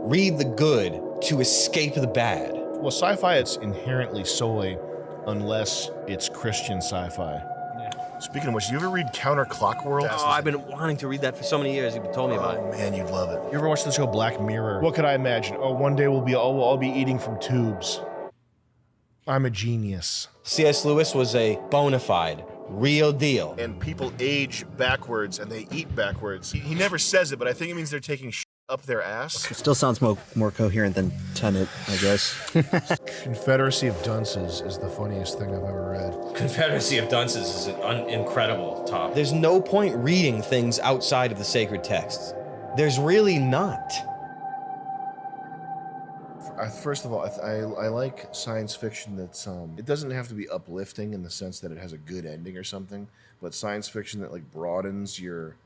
read the good to escape the bad. Well, sci-fi, it's inherently soy unless it's Christian sci-fi. Speaking of which, you ever read Coutner Clock World? Oh, I've been wanting to read that for so many years. You've told me about it. Oh man, you'd love it. You ever watch the show Black Mirror? What could I imagine? Oh, one day we'll all be eating from tubes. I'm a genius. C.S. Lewis was a bona fide, real deal. And people age backwards and they eat backwards. He never says it, but I think it means they're taking up their ass. It still sounds more coherent than Tenet, I guess. Confederacy of Dunces is the funniest thing I've ever read. Confederacy of Dunces is an incredible topic. There's no point reading things outside of the sacred texts. There's really not. First of all, I like science fiction that's, it doesn't have to be uplifting in the sense that it has a good ending or something, but science fiction that like broadens your,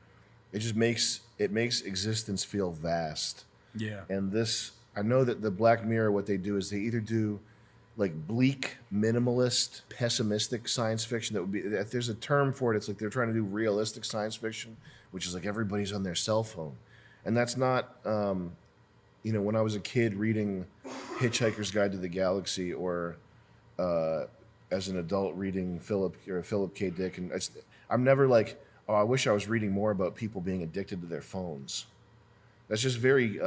it just makes existence feel vast. Yeah. And this, I know that the Black Mirror, what they do is they either do like bleak, minimalist, pessimistic science fiction that would be, if there's a term for it, it's like they're trying to do realistic science fiction, which is like everybody's on their cell phone. And that's not, you know, when I was a kid reading Hitchhiker's Guide to the Galaxy or as an adult reading Philip K. Dick, and I'm never like, oh, I wish I was reading more about people being addicted to their phones. That's just very,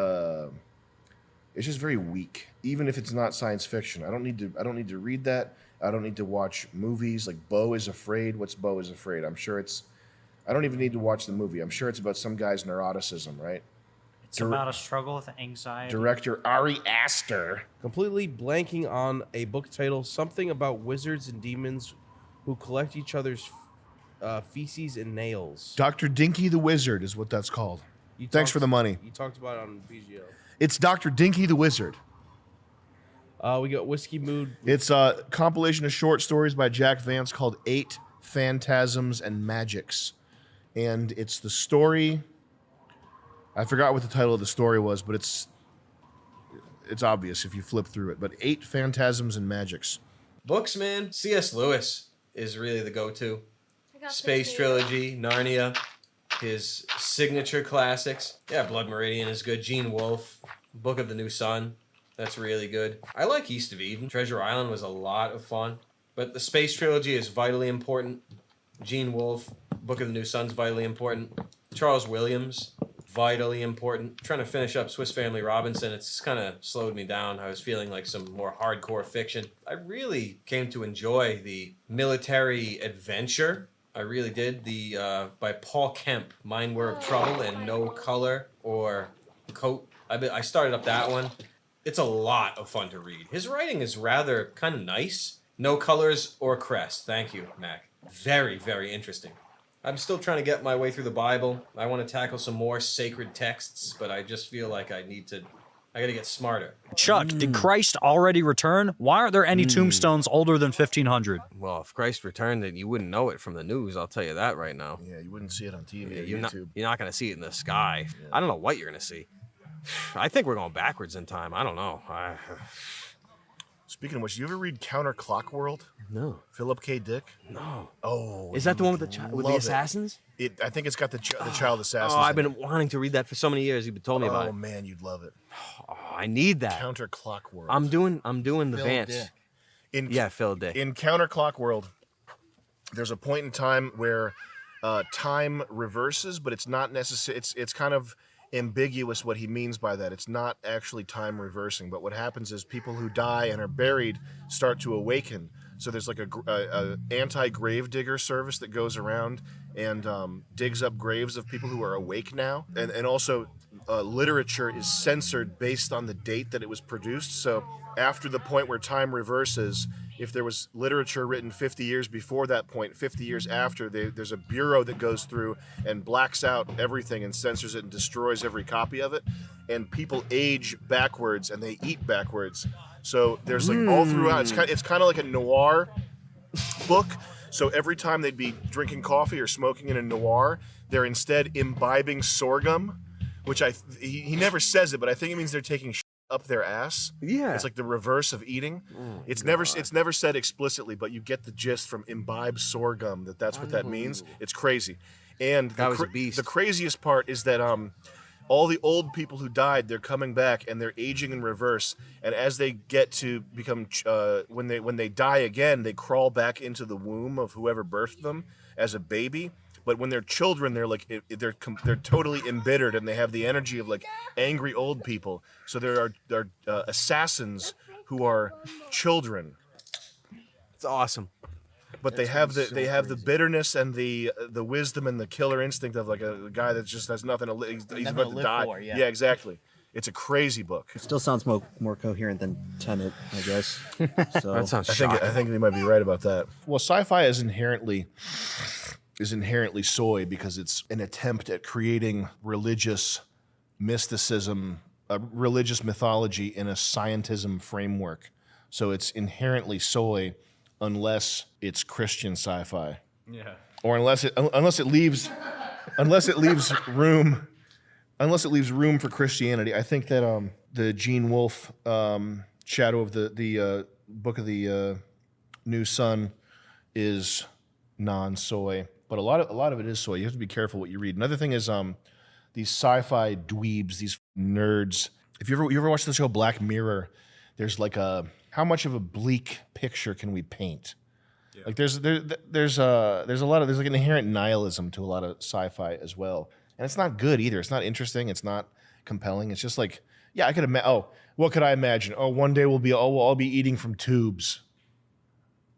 it's just very weak. Even if it's not science fiction, I don't need to read that. I don't need to watch movies like Beau is Afraid. What's Beau is Afraid? I'm sure I don't even need to watch the movie. I'm sure it's about some guy's neuroticism, right? It's about a struggle with anxiety. Director Ari Aster. Completely blanking on a book title, something about wizards and demons who collect each other's feces and nails. Dr. Dinky the Wizard is what that's called. Thanks for the money. You talked about it on BGO. It's Dr. Dinky the Wizard. We got Whiskey Mood. It's a compilation of short stories by Jack Vance called 8 Phantasms and Magics. And it's the story, I forgot what the title of the story was, but it's obvious if you flip through it. But 8 Phantasms and Magics. Books, man. C.S. Lewis is really the go-to. Space Trilogy, Narnia, his signature classics. Yeah, Blood Meridian is good. Gene Wolfe, Book of the New Sun, that's really good. I like East of Eden. Treasure Island was a lot of fun. But the Space Trilogy is vitally important. Gene Wolfe, Book of the New Sun's vitally important. Charles Williams, vitally important. Trying to finish up Swiss Family Robinson, it's kind of slowed me down. I was feeling like some more hardcore fiction. I really came to enjoy the military adventure. I really did. By Paul Kemp, Mind Were of Trouble and No Color or Coat. I started up that one. It's a lot of fun to read. His writing is rather kind of nice. No Colors or Crest. Thank you, Mac. Very, very interesting. I'm still trying to get my way through the Bible. I want to tackle some more sacred texts, but I just feel like I gotta get smarter. Chuck, did Christ already return? Why aren't there any tombstones older than 1500? Well, if Christ returned, then you wouldn't know it from the news. I'll tell you that right now. Yeah, you wouldn't see it on TV or You're YouTube. not going to see it in the sky. Yeah. I don't know what you're going to see. I think we're going backwards in time. I don't know. Speaking of which, you ever read Coutner Clock World? No. Philip K. Dick? No. Oh. Is that the one with the assassins? I think it's got the child assassins. Oh, I've been wanting to read that for so many years. You've told me about it. Oh man, you'd love it. Oh, I need that. Coutner Clock World. I'm doing the Phil Vance. Dick. Phil Dick. In Coutner Clock World, there's a point in time where time reverses, but it's not necessary. It's kind of ambiguous what he means by that. It's not actually time reversing, but what happens is people who die and are buried start to awaken. So there's like a anti-grave digger service that goes around and digs up graves of people who are awake now. And also literature is censored based on the date that it was produced. So after the point where time reverses, if there was literature written 50 years before that point, 50 years after, there's a bureau that goes through and blacks out everything and censors it and destroys every copy of it. And people age backwards and they eat backwards. So there's like all throughout, it's kind of like a noir book. So every time they'd be drinking coffee or smoking in a noir, they're instead imbibing sorghum, which he never says it, but I think it means they're taking up their ass. Yeah. It's like the reverse of eating. It's never said explicitly, but you get the gist from imbibe sorghum that's what that means. It's crazy. And That was a beast. The craziest part is that all the old people who died, they're coming back and they're aging in reverse. And as they get to become, when they die again, they crawl back into the womb of whoever birthed them as a baby. But when they're children, they're like they're totally embittered, and they have the energy of like angry old people. So there are assassins who are children. It's awesome. But they have the bitterness and the wisdom and the killer instinct of like a guy that just has nothing to live. He's about to die. Yeah, exactly. It's a crazy book. It still sounds more coherent than Tenet, I guess. So That sounds I shocking. think they might be right about that. Well, sci-fi is inherently soy because it's an attempt at creating religious mysticism, religious mythology in a scientism framework. So it's inherently soy unless it's Christian sci-fi. Yeah. Or unless it leaves room for Christianity. I think that the Gene Wolfe Shadow of the Book of the New Sun is non-soy, but a lot of it is soy. You have to be careful what you read. Another thing is these sci-fi dweebs, these nerds. If you ever watch the show Black Mirror, there's like how much of a bleak picture can we paint? Yeah. Like there's like an inherent nihilism to a lot of sci-fi as well, and it's not good either. It's not interesting. It's not compelling. It's just like, yeah, I could imagine. Oh, what could I imagine? Oh, one day we'll all be eating from tubes.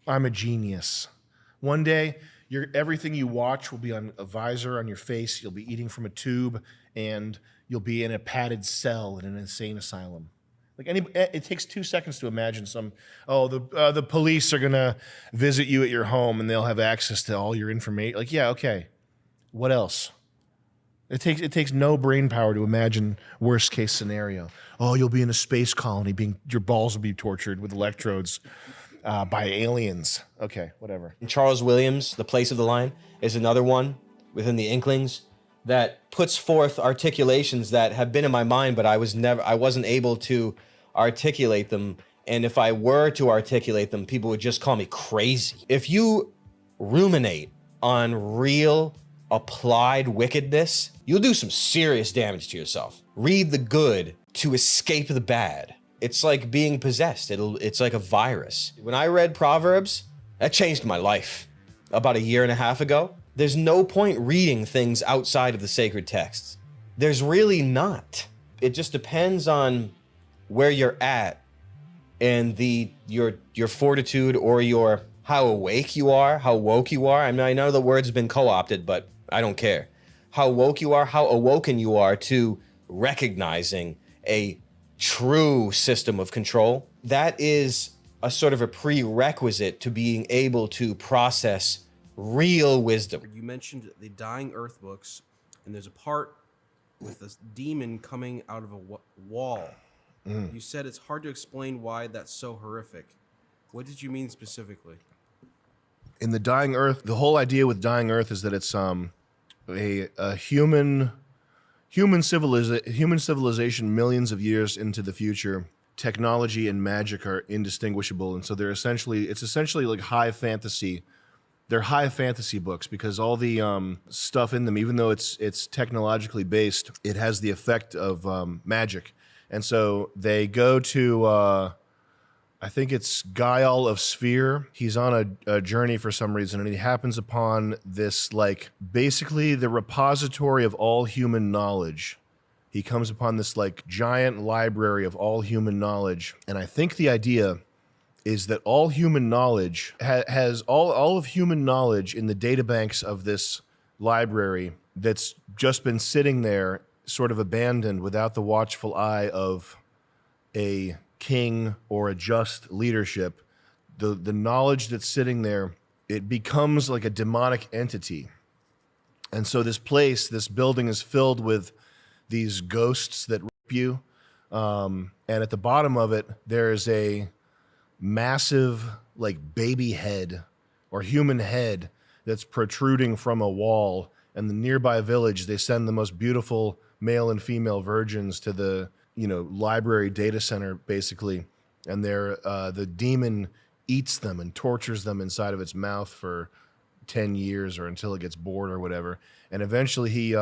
I'm a genius. One day, everything you watch will be on a visor on your face. You'll be eating from a tube, and you'll be in a padded cell in an insane asylum. Like it takes 2 seconds to imagine the police are gonna visit you at your home and they'll have access to all your information. Like, yeah, okay. What else? It takes no brain power to imagine worst case scenario. Oh, you'll be in a space colony, your balls will be tortured with electrodes by aliens. Okay, whatever. And Charles Williams, The Place of the Lion, is another one within the Inklings that puts forth articulations that have been in my mind, but I wasn't able to articulate them. And if I were to articulate them, people would just call me crazy. If you ruminate on real applied wickedness, you'll do some serious damage to yourself. Read the good to escape the bad. It's like being possessed. It's like a virus. When I read Proverbs, that changed my life. About 1.5 years ago, there's no point reading things outside of the sacred texts. There's really not. It just depends on where you're at and your fortitude or how awake you are, how woke you are. I mean, I know the word's been co-opted, but I don't care. How woke you are, how awoken you are to recognizing a true system of control. That is a sort of a prerequisite to being able to process real wisdom. You mentioned the Dying Earth books, and there's a part with this demon coming out of a wall. You said it's hard to explain why that's so horrific. What did you mean specifically? In the Dying Earth, the whole idea with Dying Earth is that it's a human civilization millions of years into the future. Technology and magic are indistinguishable, and so it's essentially like high fantasy. They're high fantasy books because all the stuff in them, even though it's technologically based, it has the effect of magic. And so they go to, I think it's Guile of Sphere. He's on a journey for some reason, and he happens upon this, like, basically the repository of all human knowledge. He comes upon this, like, giant library of all human knowledge. And I think the idea is that all human knowledge has all of human knowledge in the databanks of this library that's just been sitting there sort of abandoned without the watchful eye of a king or a just leadership. The knowledge that's sitting there, it becomes like a demonic entity. And so this building is filled with these ghosts that rip you. And at the bottom of it, there is a massive, like, baby head or human head that's protruding from a wall. And the nearby village, they send the most beautiful male and female virgins to the, library data center, basically. And the demon eats them and tortures them inside of its mouth for 10 years or until it gets bored or whatever. And eventually he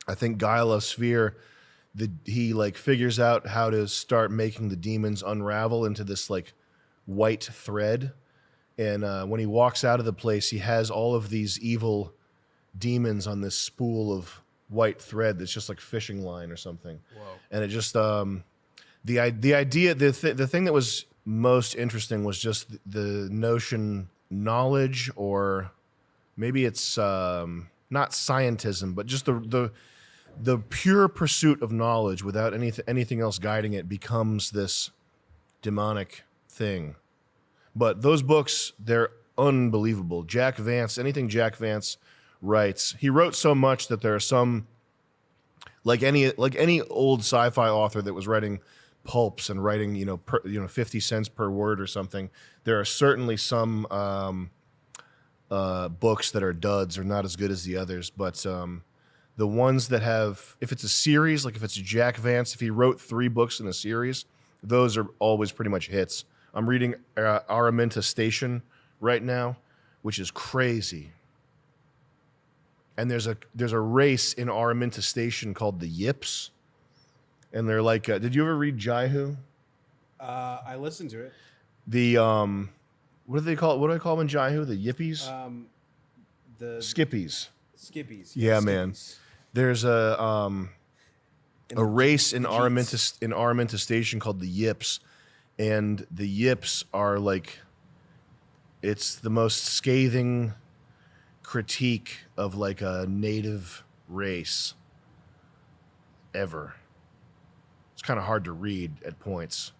I think 𝐿 he like figures out how to start making the demons unravel into this like white thread. And when he walks out of the place, he has all of these evil demons on this spool of white thread that's just like fishing line or something. Whoa. And it just the idea, the thing that was most interesting was just the notion knowledge, or maybe it's not scientism, but just the pure pursuit of knowledge without anything else guiding it becomes this demonic thing. But those books, they're unbelievable. Jack Vance, anything Jack Vance writes, he wrote so much that there are some, like any old sci-fi author that was writing pulps and writing 50 cents per word or something. There are certainly some books that are duds or not as good as the others, but the ones that have, if it's a series, like if it's Jack Vance, if he wrote 3 books in a series, those are always pretty much hits. I'm reading 𝐸𝐴𝐸𝐴 Station right now, which is crazy. And there's a race in 𝐸𝐴𝐸𝐴 Station called the Yips, and they're like, did you ever read 𝐿∗IHU? I listened to it. The what do they call it? What do I call them in 𝐿∗IHU? The Yippies? The Skippies. Skippies. Yeah, Skippies. man. There's a race in 𝐸𝐴𝐸𝐴 Station called the Yips, and the Yips are like, it's the most scathing critique of like a native race ever. It's kind of hard to read at points.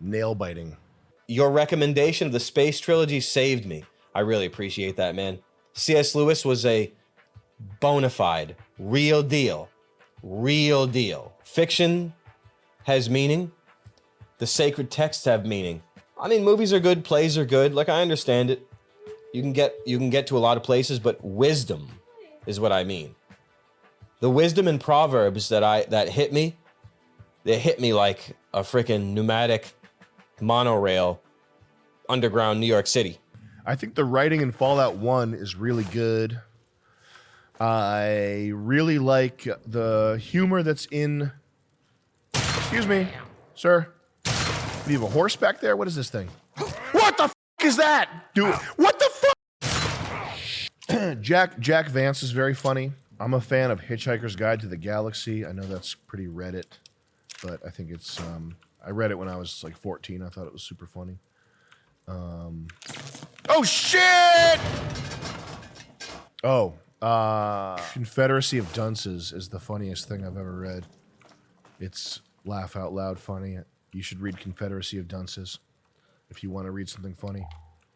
Nail biting. Your recommendation of the space trilogy saved me. I really appreciate that, man. C.S. Lewis was a bona fide, real deal. Fiction has meaning. The sacred texts have meaning. I mean, movies are good, plays are good. Like, I understand it. You can get to a lot of places, but wisdom is what I mean. The wisdom in Proverbs that hit me, they hit me like a freaking pneumatic monorail underground New York City. I think the writing in Fallout 1 is really good. I really like the humor that's in... Excuse me, sir. Do you have a horse back there? What is this thing? What the f*** is that? Dude, what the f***? Jack Vance is very funny. I'm a fan of Hitchhiker's Guide to the Galaxy. I know that's pretty Reddit, but I think it's... I read it when I was like 14. I thought it was super funny. Oh, shit! Oh, Confederacy of Dunces is the funniest thing I've ever read. It's laugh out loud funny. You should read Confederacy of Dunces if you want to read something funny.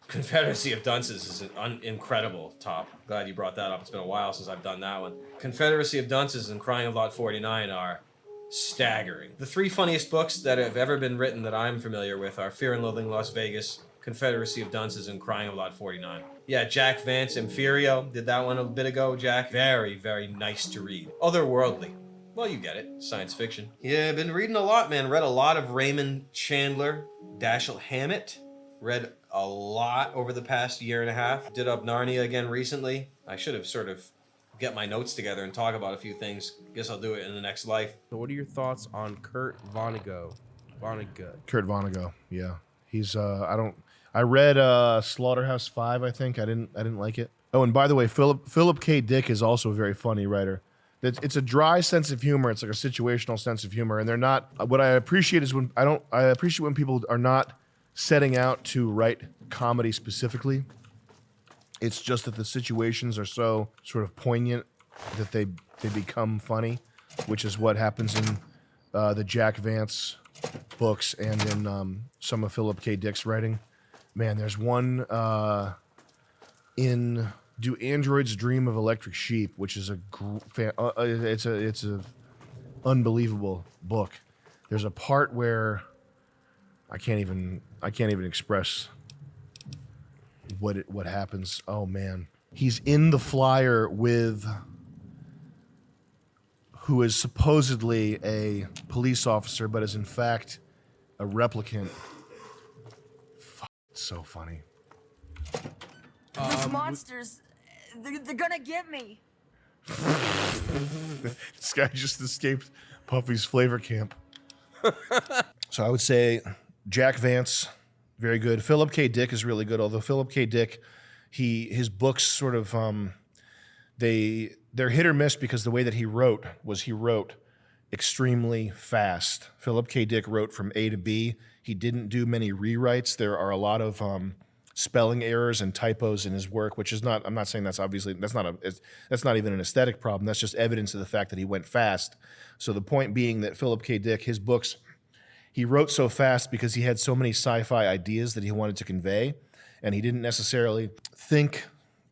Confederacy of Dunces is an incredible top. Glad you brought that up. It's been a while since I've done that one. Confederacy of Dunces and Crying of Lot 49 are staggering. The 3 funniest books that have ever been written that I'm familiar with are Fear and Loathing Las Vegas, Confederacy of Dunces, and Crying of Lot 49. Yeah, Jack Vance, Imperio, did that one a bit ago, Jack. Very, very nice to read. Otherworldly. Well, you get it. Science fiction. Yeah, I've been reading a lot, man. Read a lot of Raymond Chandler, Dashiell Hammett. Read a lot over the past year and a half. Did up Narnia again recently. I should have sort of get my notes together and talk about a few things. Guess I'll do it in the next life. So what are your thoughts on Kurt Vonnegut? Kurt Vonnegut, yeah. He's I read Slaughterhouse-5, I think. I didn't like it. Oh, and by the way, Philip K. Dick is also a very funny writer. It's a dry sense of humor. It's like a situational sense of humor, and they're not. What I appreciate is I appreciate when people are not setting out to write comedy specifically. It's just that the situations are so sort of poignant that they become funny, which is what happens in the Jack Vance books and in some of Philip K. Dick's writing. Man, there's one in Do Androids Dream of Electric Sheep, which is it's a unbelievable book. There's a part where I can't even express what happens. Oh man, he's in the flyer with who is supposedly a police officer, but is in fact a replicant. It's so funny. Those monsters, they're gonna get me. This guy just escaped Puffy's flavor camp. So I would say Jack Vance, very good. Philip K. Dick is really good, although Philip K. Dick, his books sort of they're hit or miss because the way that he wrote extremely fast. Philip K. Dick wrote from A to B. He didn't do many rewrites. There are a lot of spelling errors and typos in his work, which is not. I'm not saying that's not even an aesthetic problem. That's just evidence of the fact that he went fast. So the point being that Philip K. Dick, his books, he wrote so fast because he had so many sci-fi ideas that he wanted to convey, and he didn't necessarily think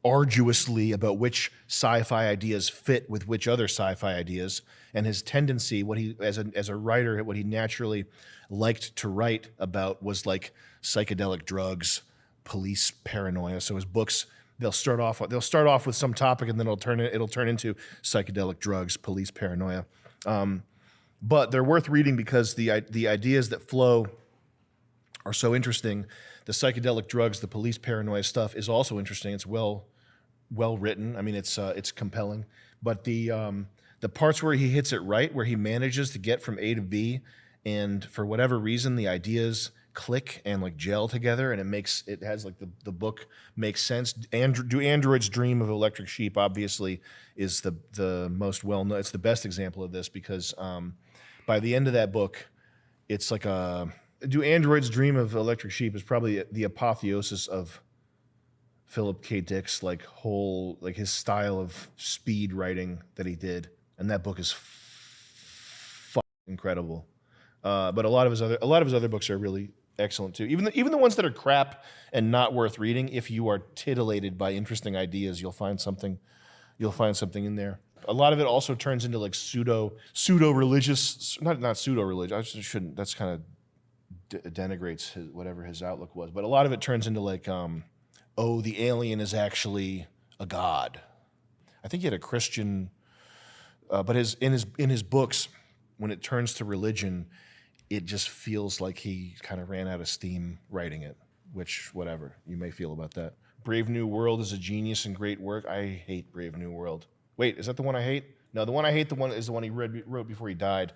arduously about which sci-fi ideas fit with which other sci-fi ideas. And his tendency, what he as a writer, what he naturally liked to write about was like psychedelic drugs, police paranoia. So his books, they'll start off with some topic, and then it'll turn into psychedelic drugs, police paranoia. But they're worth reading because the ideas that flow are so interesting. The psychedelic drugs, the police paranoia stuff is also interesting. It's well written. I mean, it's compelling. But the parts where he hits it right, where he manages to get from A to B, and for whatever reason the ideas click and like gel together, and it has like the book makes sense. Do Androids Dream of Electric Sheep obviously is the most well known. It's the best example of this because by the end of that book, it's like Do Androids Dream of Electric Sheep is probably the apotheosis of Philip K. Dick's his style of speed writing that he did, and that book is incredible. But a lot of his other books are really excellent too. Even the ones that are crap and not worth reading, if you are titillated by interesting ideas, you'll find something in there. A lot of it also turns into like pseudo religious, not pseudo religious. I shouldn't. That's kind of denigrates whatever his outlook was. But a lot of it turns into like, the alien is actually a god. I think he had a Christian, but in his books, when it turns to religion, it just feels like he kind of ran out of steam writing it, which, whatever you may feel about that. Brave New World is a genius and great work. I hate Brave New World. Wait, is that the one I hate? No, the one I hate is the one he wrote before he died.